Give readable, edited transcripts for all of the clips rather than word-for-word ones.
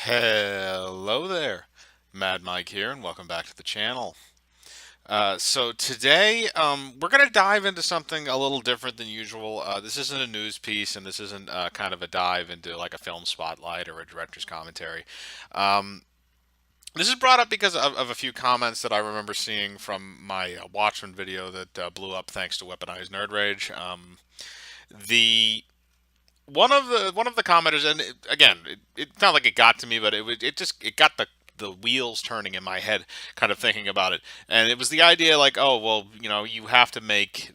Hello there, Mad Mike here, and welcome back to the channel. So today, we're going to dive into something a little different than usual. This isn't a news piece, and this isn't kind of a dive into like a film spotlight or a director's commentary. Um, this is brought up because of a few comments that I remember seeing from my Watchmen video that blew up thanks to Weaponized Nerd Rage. The one of the commenters, and again, it's not like it got to me, but it got the wheels turning in my head, kind of thinking about it. And it was the idea, like, oh well, you have to make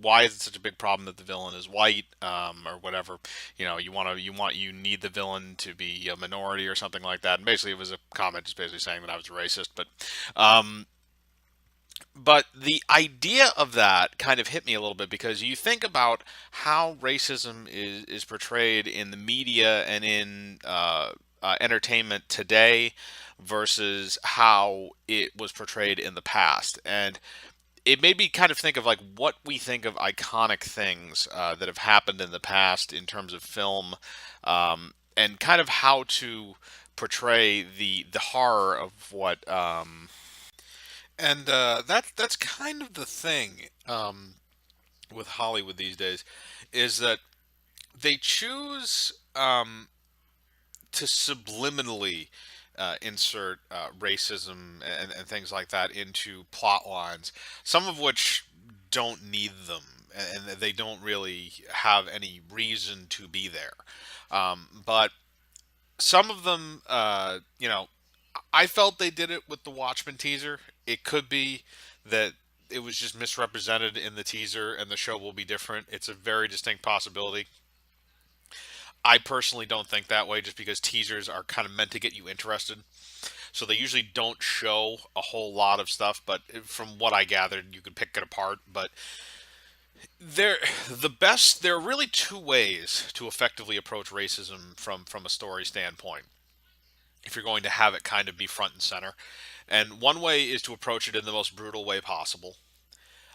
why is it such a big problem that the villain is white, or whatever. You need the villain to be a minority or something like that. And basically, it was a comment just basically saying that I was racist, um, but the idea of that kind of hit me a little bit because you think about how racism is portrayed in the media and in entertainment today versus how it was portrayed in the past. And it made me kind of think of like what we think of iconic things that have happened in the past in terms of film, and kind of how to portray the horror of what. That's kind of the thing, with Hollywood these days, is that they choose, to subliminally insert racism and things like that into plot lines, some of which don't need them, and they don't really have any reason to be there. But some of them, I felt they did it with the Watchmen teaser. It could be that it was just misrepresented in the teaser and the show will be different. It's a very distinct possibility. I personally don't think that way just because teasers are kind of meant to get you interested. So they usually don't show a whole lot of stuff, but from what I gathered, you could pick it apart. But there there are really two ways to effectively approach racism from a story standpoint if you're going to have it kind of be front and center. And one way is to approach it in the most brutal way possible,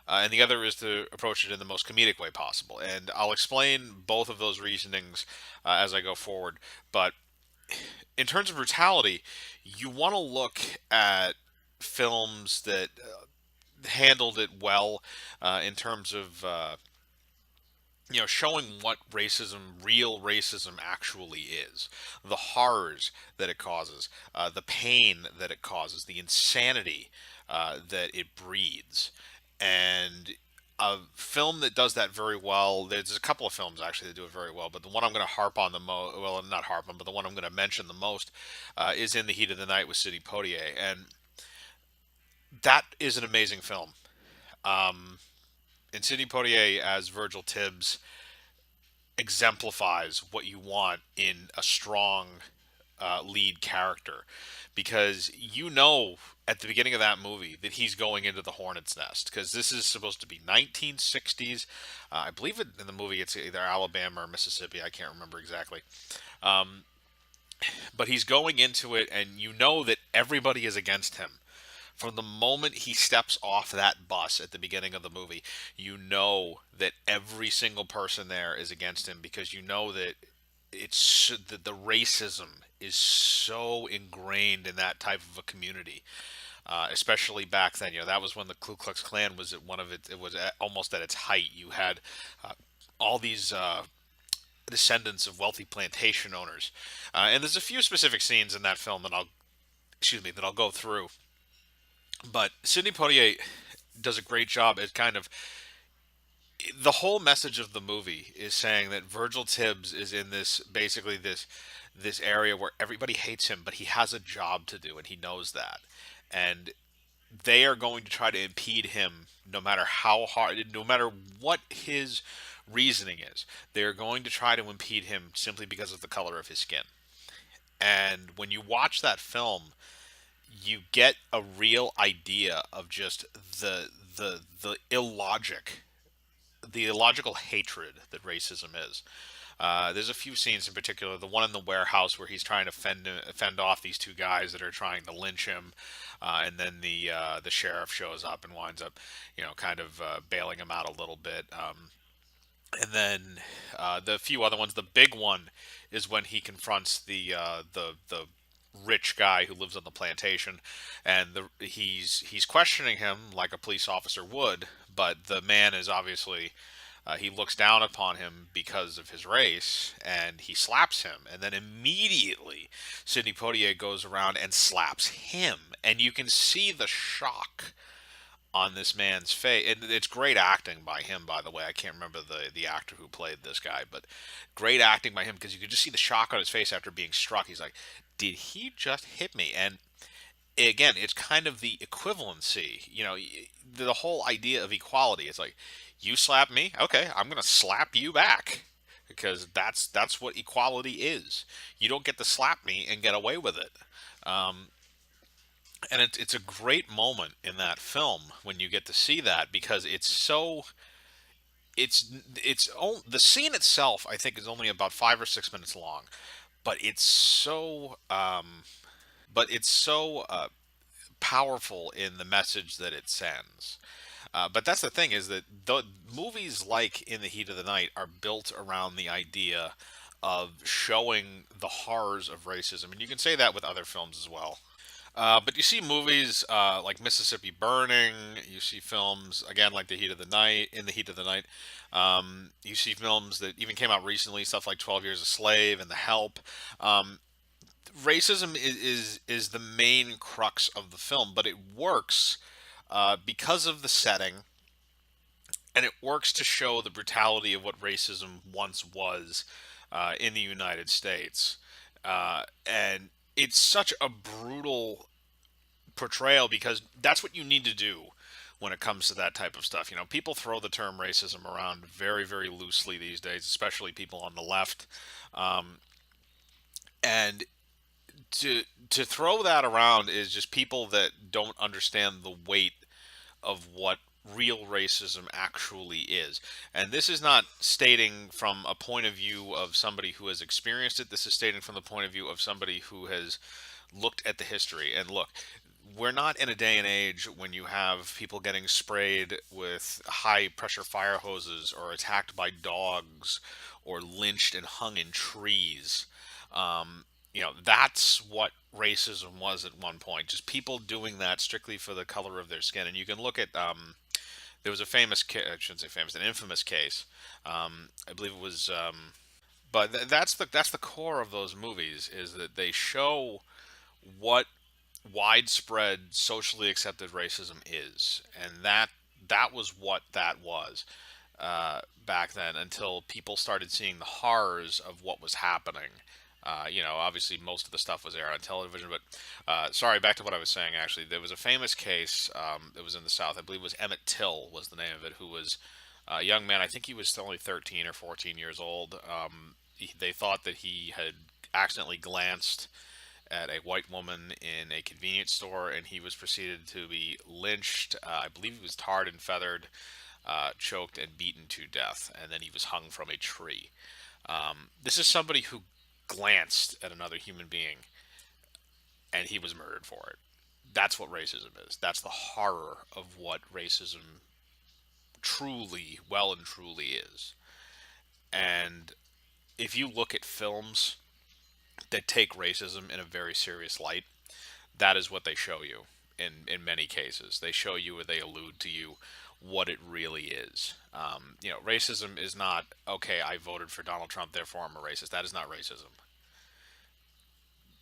and the other is to approach it in the most comedic way possible. And I'll explain both of those reasonings as I go forward. But in terms of brutality, you want to look at films that handled it well, in terms of showing what real racism actually is, the horrors that it causes, the pain that it causes, the insanity that it breeds. And a film that does that very well, there's a couple of films actually that do it very well, but the one I'm going to harp on the most, well, not harp on, but the one I'm going to mention the most, is In the Heat of the Night with Sidney Poitier. And that is an amazing film. Um, and Sidney Poitier as Virgil Tibbs exemplifies what you want in a strong lead character, because at the beginning of that movie that he's going into the hornet's nest, because this is supposed to be 1960s. I believe in the movie it's either Alabama or Mississippi, I can't remember exactly. um, but he's going into it and you know that everybody is against him from the moment he steps off that bus at the beginning of the movie. You know that every single person there is against him, because you know that the racism is so ingrained in that type of a community, especially back then. That was when the Ku Klux Klan was at one of it. It was almost at its height. You had all these descendants of wealthy plantation owners, and there's a few specific scenes in that film that I'll go through. But Sidney Poitier does a great job at kind of the whole message of the movie is saying that Virgil Tibbs is in this area where everybody hates him, but he has a job to do and he knows that. And they are going to try to impede him no matter how hard, no matter what his reasoning is. They're going to try to impede him simply because of the color of his skin. And when you watch that film, you get a real idea of just the illogic, the illogical hatred that racism is. There's a few scenes in particular. The one in the warehouse where he's trying to fend off these two guys that are trying to lynch him, and then the sheriff shows up and winds up, kind of bailing him out a little bit. And then the few other ones. The big one is when he confronts the rich guy who lives on the plantation, and he's questioning him like a police officer would, but the man is obviously he looks down upon him because of his race, and he slaps him. And then immediately, Sidney Poitier goes around and slaps him, and you can see the shock on this man's face. And it's great acting by him, by the way. I can't remember the actor who played this guy, but great acting by him because you could just see the shock on his face after being struck. He's like, "Did he just hit me?" And again, it's kind of the equivalency. The whole idea of equality. It's like, you slap me, okay, I'm gonna slap you back because that's what equality is. You don't get to slap me and get away with it. Um, and it's a great moment in that film when you get to see that because the scene itself I think is only about 5 or 6 minutes long, but it's so powerful in the message that it sends. But that's the thing is that the movies like In the Heat of the Night are built around the idea of showing the horrors of racism, and you can say that with other films as well. But you see movies like Mississippi Burning. You see films again like The Heat of the Night, In the Heat of the Night. You see films that even came out recently, stuff like 12 Years a Slave and The Help. Um, Racism is the main crux of the film, but it works because of the setting, and it works to show the brutality of what racism once was in the United States. And it's such a brutal portrayal because that's what you need to do when it comes to that type of stuff. People throw the term racism around very, very loosely these days, especially people on the left. Um, and to throw that around is just people that don't understand the weight of what real racism actually is. And this is not stating from a point of view of somebody who has experienced it. This is stating from the point of view of somebody who has looked at the history. And look, we're not in a day and age when you have people getting sprayed with high pressure fire hoses or attacked by dogs or lynched and hung in trees. That's what racism was at one point. Just people doing that strictly for the color of their skin. And you can look at there was a I shouldn't say famous, an infamous case. I believe it was, but that's the core of those movies is that they show what widespread socially accepted racism is, and that was what that was back then until people started seeing the horrors of what was happening. Obviously most of the stuff was aired on television, but sorry, back to what I was saying. Actually, there was a famous case that was in the South. I believe it was Emmett Till was the name of it, who was a young man. I think he was still only 13 or 14 years old. They thought that he had accidentally glanced at a white woman in a convenience store, and he was proceeded to be lynched. I believe he was tarred and feathered, choked, and beaten to death, and then he was hung from a tree. This is somebody who glanced at another human being, and he was murdered for it. That's what racism is. That's the horror of what racism truly, well and truly is. And if you look at films that take racism in a very serious light, that is what they show you in many cases. They show you or they allude to you what it really is. Racism is not, okay, I voted for Donald Trump, therefore I'm a racist. That is not racism.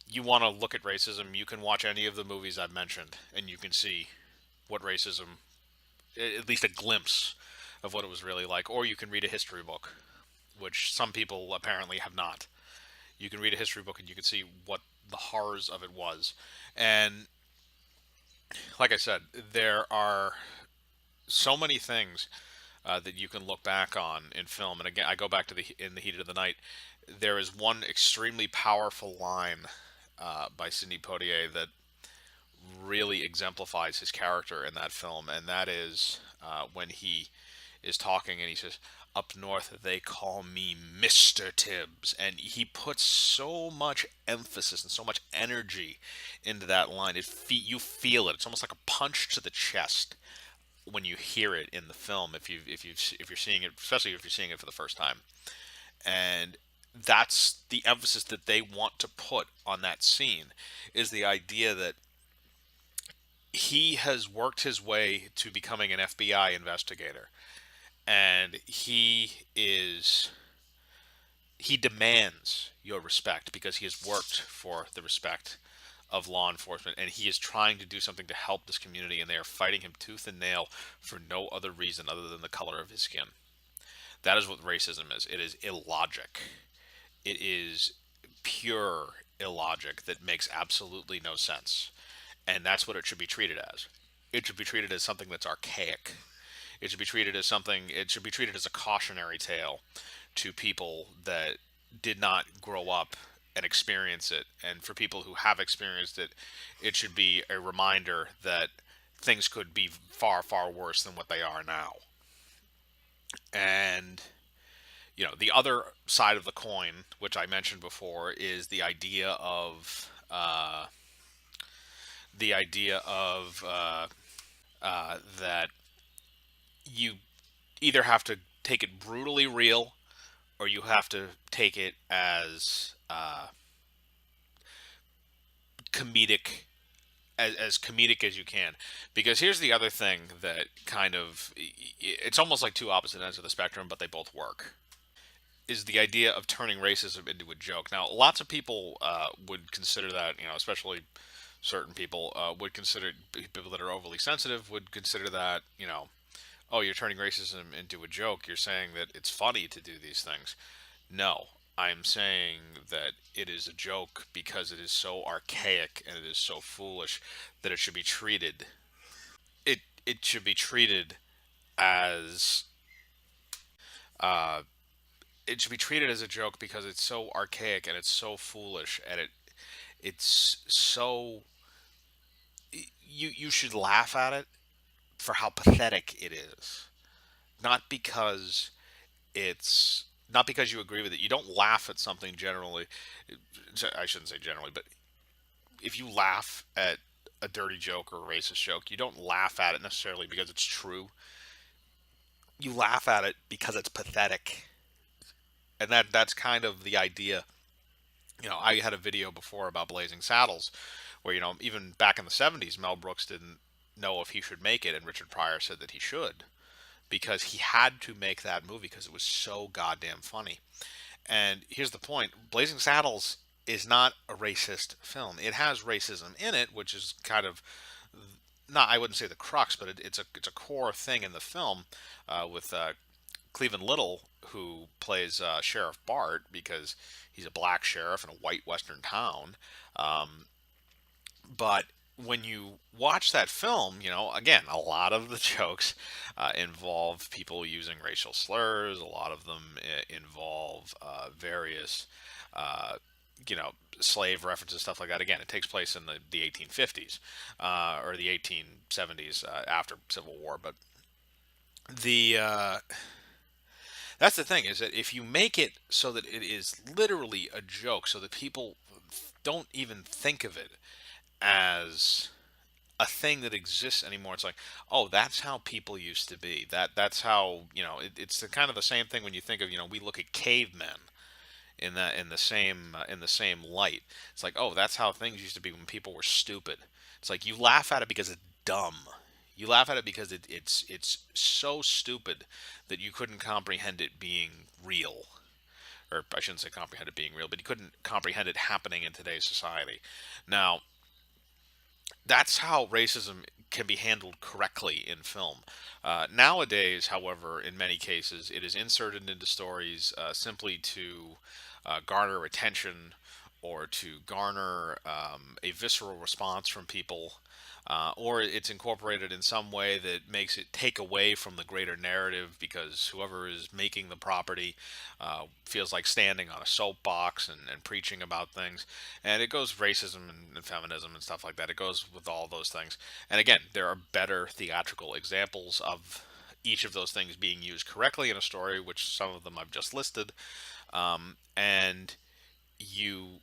You want to look at racism, you can watch any of the movies I've mentioned, and you can see what racism, at least a glimpse of what it was really like. Or you can read a history book, which some people apparently have not. You can read a history book and you can see what the horrors of it was. And like I said, there are so many things that you can look back on in film. And again, I go back to the In the Heat of the Night. There is one extremely powerful line by Sidney Poitier that really exemplifies his character in that film, and that is when he is talking and he says, "Up north, they call me Mr. Tibbs," and he puts so much emphasis and so much energy into that line. You feel it. It's almost like a punch to the chest. when you hear it in the film, if you're seeing it, especially if you're seeing it for the first time. And that's the emphasis that they want to put on that scene, is the idea that he has worked his way to becoming an FBI investigator, and he demands your respect because he has worked for the respect of law enforcement, and he is trying to do something to help this community, and they are fighting him tooth and nail for no other reason other than the color of his skin. That is what racism is. It is illogic. It is pure illogic that makes absolutely no sense. And that's what it should be treated as. It should be treated as something that's archaic. It should be treated as a cautionary tale to people that did not grow up and experience it. And for people who have experienced it, it should be a reminder that things could be far, far worse than what they are now. And the other side of the coin, which I mentioned before, is the idea of that you either have to take it brutally real, or you have to take it as comedic, as comedic as you can. Because here's the other thing that kind of, it's almost like two opposite ends of the spectrum, but they both work, is the idea of turning racism into a joke. Now, lots of people would consider that, especially certain people would consider, people that are overly sensitive would consider that, oh, you're turning racism into a joke. You're saying that it's funny to do these things. No, I'm saying that it is a joke because it is so archaic and it is so foolish that it should be treated as uh, it should be treated as a joke because it's so archaic and it's so foolish, and it's so, you should laugh at it for how pathetic it is, not because it's not because you agree with it. You don't laugh at something generally. I shouldn't say generally, but if you laugh at a dirty joke or a racist joke, you don't laugh at it necessarily because it's true. You laugh at it because it's pathetic, and that's kind of the idea. I had a video before about Blazing Saddles, where even back in the '70s, Mel Brooks didn't know if he should make it, and Richard Pryor said that he should because he had to make that movie because it was so goddamn funny. And here's the point: Blazing Saddles is not a racist film. It has racism in it, which is kind of not, I wouldn't say the crux, but it's a core thing in the film, with Cleveland Little, who plays Sheriff Bart because he's a black sheriff in a white western town. Um, but when you watch that film, again, a lot of the jokes involve people using racial slurs. A lot of them involve various, uh, slave references, stuff like that. Again, it takes place in the 1850s or the 1870s, after Civil War. But the that's the thing, is that if you make it so that it is literally a joke, so that people don't even think of it as a thing that exists anymore. It's like, oh, that's how people used to be. That's how, it's the kind of the same thing when you think of, we look at cavemen in the same light. It's like, oh, that's how things used to be when people were stupid. It's like you laugh at it because it's dumb. You laugh at it because it's so stupid that you couldn't comprehend it being real. Or I shouldn't say comprehend it being real, but you couldn't comprehend it happening in today's society. Now, that's how racism can be handled correctly in film. Nowadays, however, in many cases, it is inserted into stories simply to garner attention or to garner a visceral response from people, or it's incorporated in some way that makes it take away from the greater narrative because whoever is making the property feels like standing on a soapbox and preaching about things. And it goes racism and feminism and stuff like that. It goes with all those things. And again, there are better theatrical examples of each of those things being used correctly in a story, which some of them I've just listed. And you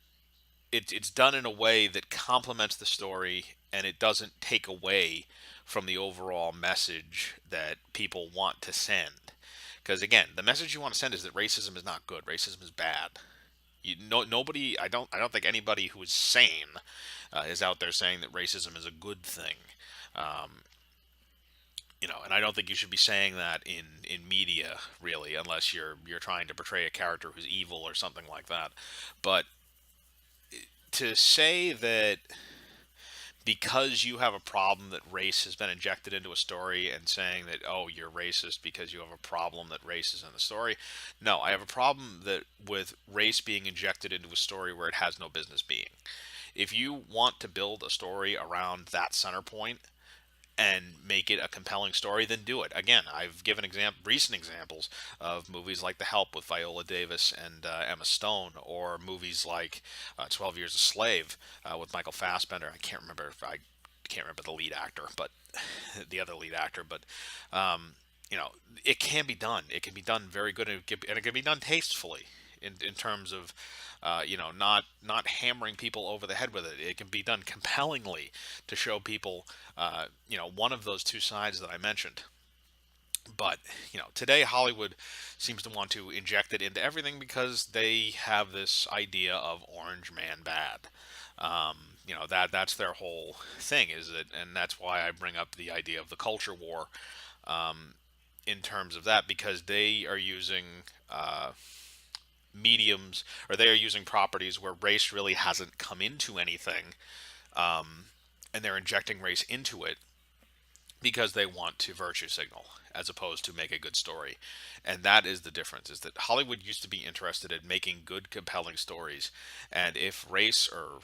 it's done in a way that complements the story and it doesn't take away from the overall message that people want to send. Because again, the message you want to send is that racism is not good. Racism is bad. Nobody. I don't think anybody who is sane is out there saying that racism is a good thing. Um, and I don't think you should be saying that in media really, unless you're trying to portray a character who's evil or something like that. But to say that because you have a problem that race has been injected into a story and saying that, oh, you're racist because you have a problem that race is in the story. No, I have a problem that with race being injected into a story where it has no business being. If you want to build a story around that center point and make it a compelling story, then do it. Again, I've given recent examples of movies like The Help with Viola Davis and Emma Stone, or movies like 12 Years a Slave with Michael Fassbender. I can't remember the lead actor, but the other lead actor, but um, it can be done. It can be done very good, and it can be done tastefully in terms of not hammering people over the head with it. It can be done compellingly to show people one of those two sides that I mentioned. But today Hollywood seems to want to inject it into everything because they have this idea of Orange Man bad. That's their whole thing, is it? And that's why I bring up the idea of the culture war in terms of that, because they are using mediums, or they are using properties where race really hasn't come into anything, and they're injecting race into it because they want to virtue signal as opposed to make a good story. And that is the difference, is that Hollywood used to be interested in making good, compelling stories, and if race or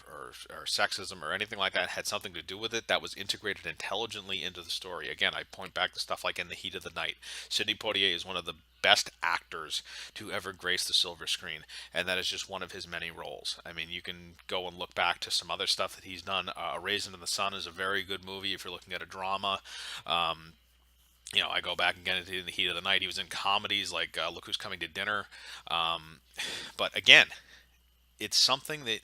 sexism or anything like that had something to do with it, that was integrated intelligently into the story. Again, I point back to stuff like In the Heat of the Night. Sidney Poitier is one of the best actors to ever grace the silver screen, and that is just one of his many roles. I mean, you can go and look back to some other stuff that he's done. A Raisin in the Sun is a very good movie if you're looking at a drama. um, I go back again into In the Heat of the Night. He was in comedies like Look Who's Coming to Dinner. um, but again, it's something that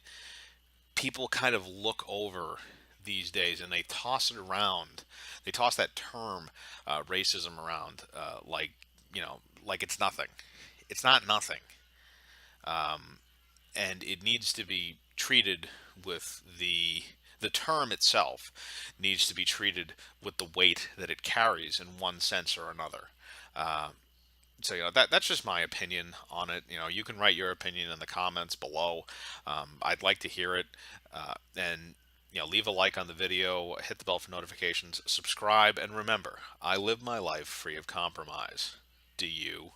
people kind of look over these days, and they toss it around. They toss that term racism around, like it's nothing. It's not nothing. And it needs to be treated with the term itself needs to be treated with the weight that it carries in one sense or another. Uh, so that's just my opinion on it. You can write your opinion in the comments below. I'd like to hear it, and leave a like on the video, hit the bell for notifications, subscribe, and remember, I live my life free of compromise. Do you?